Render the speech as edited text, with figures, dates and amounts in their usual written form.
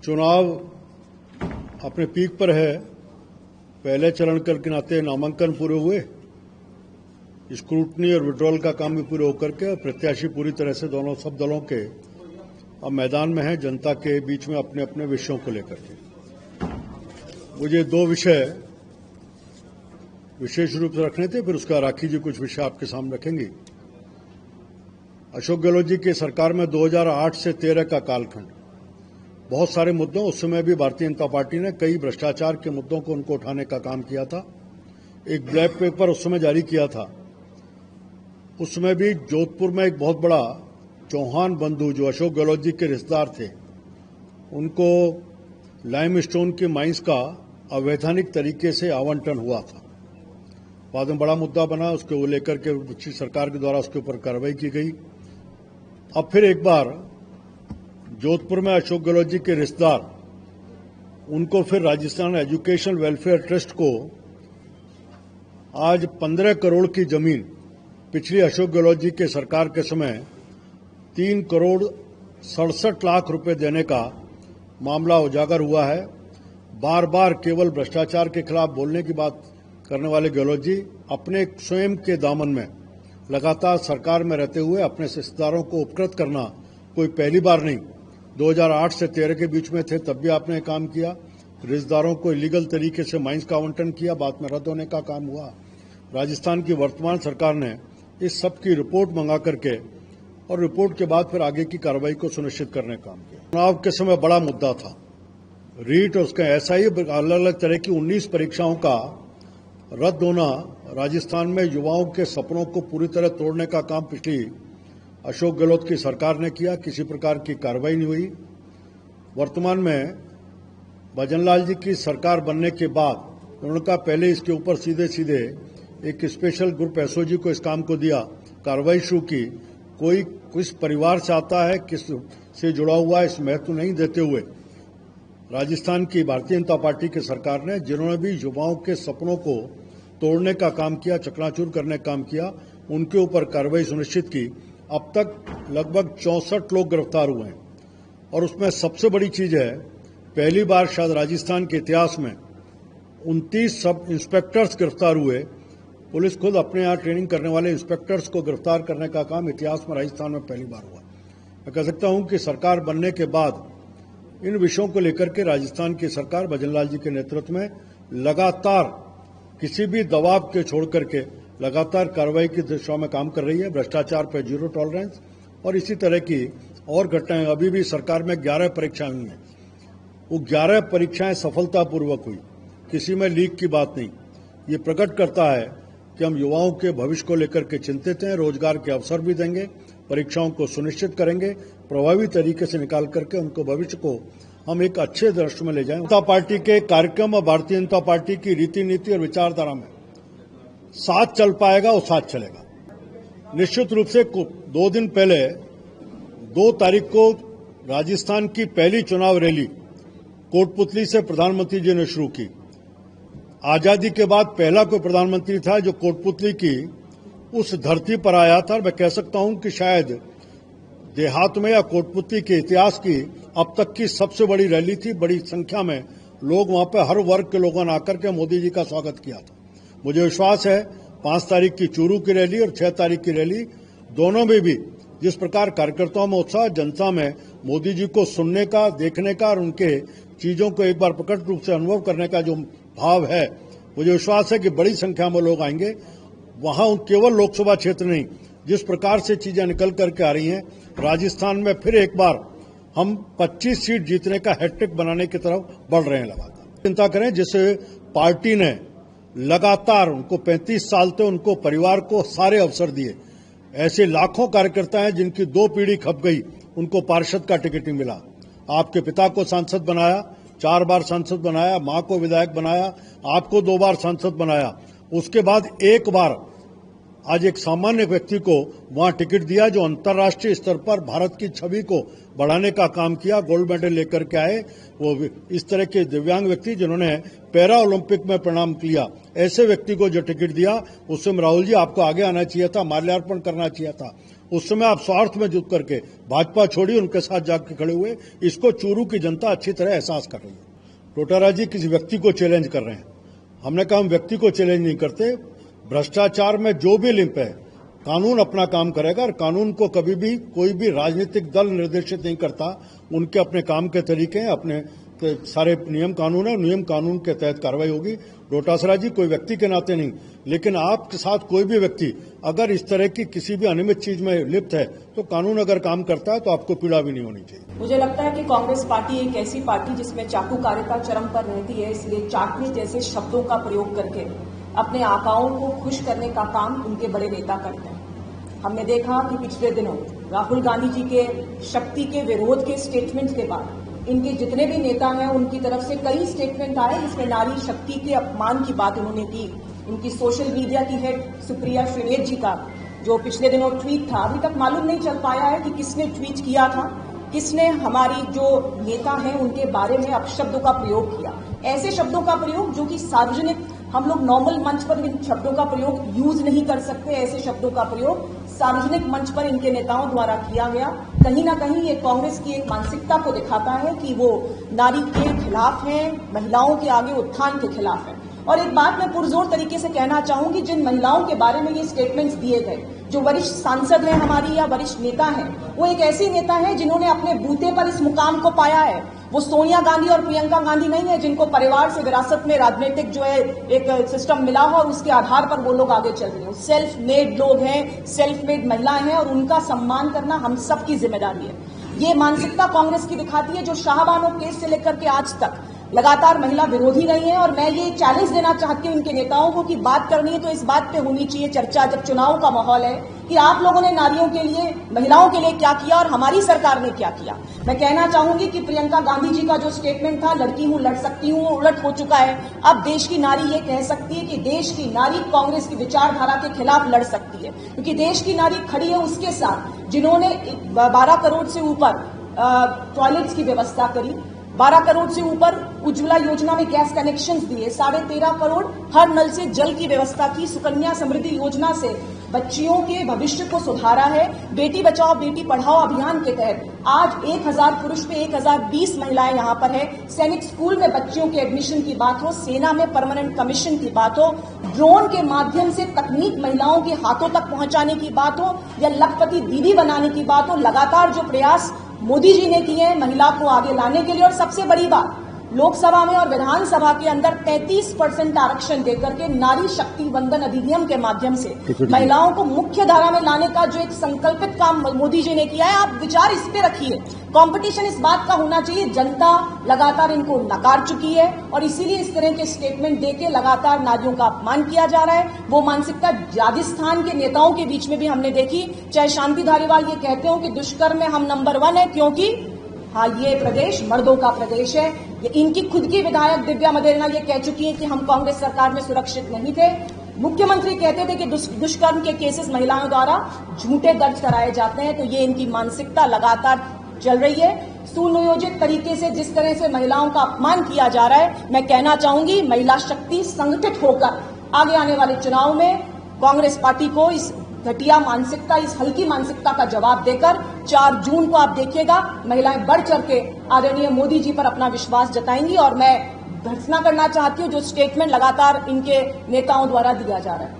चुनाव अपने पीक पर है। पहले चरण के नाते नामांकन पूरे हुए, स्क्रूटनी और विड्रॉल का काम भी पूरे होकर के प्रत्याशी पूरी तरह से सब दलों के अब मैदान में हैं, जनता के बीच में अपने अपने विषयों को लेकर के। मुझे दो विषय विशेष रूप से रखने थे, फिर उसका राखी जी कुछ विषय आपके सामने रखेंगे। अशोक गहलोत जी की सरकार में 2008 से 13 का कालखंड, बहुत सारे मुद्दों, उस समय भी भारतीय जनता पार्टी ने कई भ्रष्टाचार के मुद्दों को उनको उठाने का काम किया था। एक ब्लैक पेपर उस समय जारी किया था। उस समय भी जोधपुर में एक बहुत बड़ा चौहान बंधु जो अशोक गहलोत जी के रिश्तेदार थे, उनको लाइमस्टोन के माइंस का अवैधानिक तरीके से आवंटन हुआ था। बाद में बड़ा मुद्दा बना, उसको लेकर के पिछली सरकार के द्वारा उसके ऊपर कार्रवाई की गई। अब फिर एक बार जोधपुर में अशोक गहलोत जी के रिश्तेदार, उनको फिर राजस्थान एजुकेशन वेलफेयर ट्रस्ट को आज 15 करोड़ की जमीन पिछली अशोक गहलोत जी के सरकार के समय 3 करोड़ 67 लाख रुपए देने का मामला उजागर हुआ है। बार बार केवल भ्रष्टाचार के खिलाफ बोलने की बात करने वाले गहलोत जी अपने स्वयं के दामन में लगातार सरकार में रहते हुए अपने रिश्तेदारों को उपकृत करना कोई पहली बार नहीं। 2008 से 13 के बीच में थे, तब भी आपने काम किया। रिश्तेदारों को इलीगल तरीके से माइंस का आवंटन किया, बाद में रद्द होने का काम हुआ। राजस्थान की वर्तमान सरकार ने इस सब की रिपोर्ट मंगा करके और रिपोर्ट के बाद फिर आगे की कार्रवाई को सुनिश्चित करने का काम किया। चुनाव के समय बड़ा मुद्दा था रीट और उसका एसआई, अलग अलग तरह की 19 परीक्षाओं का रद्द होना। राजस्थान में युवाओं के सपनों को पूरी तरह तोड़ने का काम पिछली अशोक गहलोत की सरकार ने किया, किसी प्रकार की कार्रवाई नहीं हुई। वर्तमान में भजनलाल जी की सरकार बनने के बाद उनका पहले इसके ऊपर सीधे सीधे एक स्पेशल ग्रुप एसओजी को इस काम को दिया, कार्रवाई शुरू की। कोई किस परिवार से आता है, किस से जुड़ा हुआ है, इस महत्व नहीं देते हुए राजस्थान की भारतीय जनता पार्टी की सरकार ने, जिन्होंने भी युवाओं के सपनों को तोड़ने का काम किया, चकनाचूर करने का काम किया, उनके ऊपर कार्रवाई सुनिश्चित की। अब तक लगभग 64 लोग गिरफ्तार हुए हैं और उसमें सबसे बड़ी चीज है, पहली बार शायद राजस्थान के इतिहास में 29 सब इंस्पेक्टर्स गिरफ्तार हुए। पुलिस खुद अपने यहाँ ट्रेनिंग करने वाले इंस्पेक्टर्स को गिरफ्तार करने का काम इतिहास में राजस्थान में पहली बार हुआ। मैं कह सकता हूं कि सरकार बनने के बाद इन विषयों को लेकर के राजस्थान की सरकार भजनलाल जी के नेतृत्व में लगातार किसी भी दबाव के छोड़ करके लगातार कार्रवाई की दिशा में काम कर रही है। भ्रष्टाचार पर जीरो टॉलरेंस और इसी तरह की और घटनाएं। अभी भी सरकार में 11 परीक्षाएं हुई हैं, वो 11 परीक्षाएं सफलतापूर्वक हुई, किसी में लीक की बात नहीं। ये प्रकट करता है कि हम युवाओं के भविष्य को लेकर के चिंतित हैं, रोजगार के अवसर भी देंगे, परीक्षाओं को सुनिश्चित करेंगे, प्रभावी तरीके से निकाल करके उनको भविष्य को हम एक अच्छे दृष्टि में ले जाएं। जनता पार्टी के कार्यक्रम और भारतीय जनता पार्टी की रीति नीति और विचारधारा में साथ चल पाएगा, वो साथ चलेगा। निश्चित रूप से 2 दिन पहले 2 तारीख को राजस्थान की पहली चुनाव रैली कोटपुतली से प्रधानमंत्री जी ने शुरू की। आजादी के बाद पहला कोई प्रधानमंत्री था जो कोटपुतली की उस धरती पर आया था। मैं कह सकता हूं कि शायद देहात में या कोटपुतली के इतिहास की अब तक की सबसे बड़ी रैली थी। बड़ी संख्या में लोग वहां पर, हर वर्ग के लोगों ने आकर के मोदी जी का स्वागत किया था। मुझे विश्वास है 5 तारीख की चूरू की रैली और 6 तारीख की रैली, दोनों में भी जिस प्रकार कार्यकर्ताओं में उत्साह, जनता में मोदी जी को सुनने का, देखने का और उनके चीजों को एक बार प्रकट रूप से अनुभव करने का जो भाव है, मुझे विश्वास है कि बड़ी संख्या में लोग आएंगे। वहां केवल लोकसभा क्षेत्र नहीं, जिस प्रकार से चीजें निकल करके आ रही हैं, राजस्थान में फिर एक बार हम 25 सीट जीतने का हैट्रिक बनाने की तरफ बढ़ रहे हैं। लगातार चिंता करें, जिससे पार्टी ने लगातार उनको 35 साल से उनको परिवार को सारे अवसर दिए। ऐसे लाखों कार्यकर्ता हैं जिनकी 2 पीढ़ी खप गई, उनको पार्षद का टिकट नहीं मिला। आपके पिता को सांसद बनाया, 4 बार सांसद बनाया, मां को विधायक बनाया, आपको 2 बार सांसद बनाया। उसके बाद एक बार आज एक सामान्य व्यक्ति को वहां टिकट दिया जो अंतर्राष्ट्रीय स्तर पर भारत की छवि को बढ़ाने का काम किया, गोल्ड मेडल लेकर के आए। वो इस तरह के दिव्यांग व्यक्ति जिन्होंने पैरा ओलंपिक में प्रणाम किया, ऐसे व्यक्ति को जो टिकट दिया, उससे राहुल जी आपको आगे आना चाहिए था, माल्यार्पण करना चाहिए था। उस समय आप स्वार्थ में जुट करके भाजपा छोड़ी, उनके साथ जाकर खड़े हुए। इसको चूरू की जनता अच्छी तरह एहसास कर रही है। टोटारा जी किसी व्यक्ति को चैलेंज कर रहे हैं। हमने कहा हम व्यक्ति को चैलेंज नहीं करते। भ्रष्टाचार में जो भी लिंक है, कानून अपना काम करेगा और कानून को कभी भी कोई भी राजनीतिक दल निर्देशित नहीं करता। उनके अपने काम के तरीके हैं, अपने सारे नियम कानून है, नियम कानून के तहत कार्रवाई होगी। डोटासरा जी कोई व्यक्ति के नाते नहीं, लेकिन आपके साथ कोई भी व्यक्ति अगर इस तरह की किसी भी अनियमित चीज में लिप्त है तो कानून अगर काम करता है तो आपको पीड़ा भी नहीं होनी चाहिए। मुझे लगता है कि कांग्रेस पार्टी एक ऐसी पार्टी जिसमें चाटुकारिता चरम पर रहती है, इसलिए चाटने जैसे शब्दों का प्रयोग करके अपने आकाओं को खुश करने का काम उनके बड़े नेता करते हैं। हमने देखा कि पिछले दिनों राहुल गांधी जी के शक्ति के विरोध के स्टेटमेंट के बाद इनके जितने भी नेता हैं उनकी तरफ से कई स्टेटमेंट आए जिसमें नारी शक्ति के अपमान की बात उन्होंने की। इनकी सोशल मीडिया की हेड सुप्रिया श्रीनेत जी का जो पिछले दिनों ट्वीट था, अभी तक मालूम नहीं चल पाया है कि किसने ट्वीट किया था, किसने हमारी जो नेता हैं उनके बारे में अपशब्दों का प्रयोग किया। ऐसे शब्दों का प्रयोग जो कि सार्वजनिक, हम लोग नॉर्मल मंच पर इन शब्दों का प्रयोग यूज नहीं कर सकते, ऐसे शब्दों का प्रयोग सार्वजनिक मंच पर इनके नेताओं द्वारा किया गया। कहीं ना कहीं ये कांग्रेस की एक मानसिकता को दिखाता है कि वो नारी के खिलाफ है, महिलाओं के आगे उत्थान के खिलाफ है। और एक बात मैं पुरजोर तरीके से कहना चाहूंगी, जिन महिलाओं के बारे में ये स्टेटमेंट्स दिए गए, जो वरिष्ठ सांसद हैं हमारी या वरिष्ठ नेता हैं, वो एक ऐसी नेता है जिन्होंने अपने बूते पर इस मुकाम को पाया है। वो सोनिया गांधी और प्रियंका गांधी नहीं है जिनको परिवार से विरासत में राजनीतिक जो है एक सिस्टम मिला हो और उसके आधार पर वो लोग आगे चल रहे हो। सेल्फ मेड लोग हैं, सेल्फ मेड महिलाएं हैं और उनका सम्मान करना हम सबकी जिम्मेदारी है। ये मानसिकता कांग्रेस की दिखाती है जो शाहबानो केस से लेकर के आज तक लगातार महिला विरोधी रही है। और मैं ये चैलेंज देना चाहती हूं इनके नेताओं को कि बात करनी है तो इस बात पे होनी चाहिए चर्चा, जब चुनाव का माहौल है, कि आप लोगों ने नारियों के लिए, महिलाओं के लिए क्या किया और हमारी सरकार ने क्या किया। मैं कहना चाहूंगी कि प्रियंका गांधी जी का जो स्टेटमेंट था, लड़की हूं लड़ सकती हूं, उलट हो चुका है। अब देश की नारी ये कह सकती है कि देश की नारी कांग्रेस की विचारधारा के खिलाफ लड़ सकती है, क्योंकि देश की नारी खड़ी है उसके साथ जिन्होंने 12 करोड़ से ऊपर टॉयलेट्स की व्यवस्था करी, 12 करोड़ से ऊपर उज्ज्वला योजना में गैस कनेक्शंस दिए, 13.5 करोड़ हर नल से जल की व्यवस्था की, सुकन्या समृद्धि योजना से बच्चियों के भविष्य को सुधारा है, बेटी बचाओ बेटी पढ़ाओ अभियान के तहत आज 1000 पुरुष पे 1020 महिलाएं यहां पर है। सैनिक स्कूल में बच्चियों के एडमिशन की बात हो, सेना में परमानेंट कमीशन की बात हो, ड्रोन के माध्यम से तकनीक महिलाओं के हाथों तक पहुंचाने की बात हो, या लखपति दीदी बनाने की बात हो, लगातार जो प्रयास मोदी जी ने किए हैं महिला को आगे लाने के लिए। और सबसे बड़ी बात, लोकसभा में और विधानसभा के अंदर 33% आरक्षण देकर के नारी शक्ति वंदन अधिनियम के माध्यम से महिलाओं को मुख्य धारा में लाने का जो एक संकल्पित काम मोदी जी ने किया है, आप विचार इस पे रखिए। कंपटीशन इस बात का होना चाहिए, जनता लगातार इनको नकार चुकी है और इसीलिए इस तरह के स्टेटमेंट देके लगातार नारियों का अपमान किया जा रहा है। वो मानसिकता राजस्थान के नेताओं के बीच में भी हमने देखी, चाहे शांति धारीवाल ये कहते हो कि दुष्कर्म में हम नंबर 1 है, क्योंकि हाँ ये प्रदेश मर्दों का प्रदेश है। ये इनकी खुद की विधायक दिव्या मदेरणा ये कह चुकी है कि हम कांग्रेस सरकार में सुरक्षित नहीं थे। मुख्यमंत्री कहते थे कि दुष्कर्म के केसेस महिलाओं द्वारा झूठे दर्ज कराए जाते हैं। तो ये इनकी मानसिकता लगातार चल रही है। सुनियोजित तरीके से जिस तरह से महिलाओं का अपमान किया जा रहा है, मैं कहना चाहूंगी महिला शक्ति संगठित होकर आगे आने वाले चुनाव में कांग्रेस पार्टी को इस घटिया मानसिकता, इस हल्की मानसिकता का जवाब देकर 4 जून को आप देखिएगा महिलाएं बढ़ चढ़ के आदरणीय मोदी जी पर अपना विश्वास जताएंगी। और मैं भर्त्सना करना चाहती हूं जो स्टेटमेंट लगातार इनके नेताओं द्वारा दिया जा रहा है।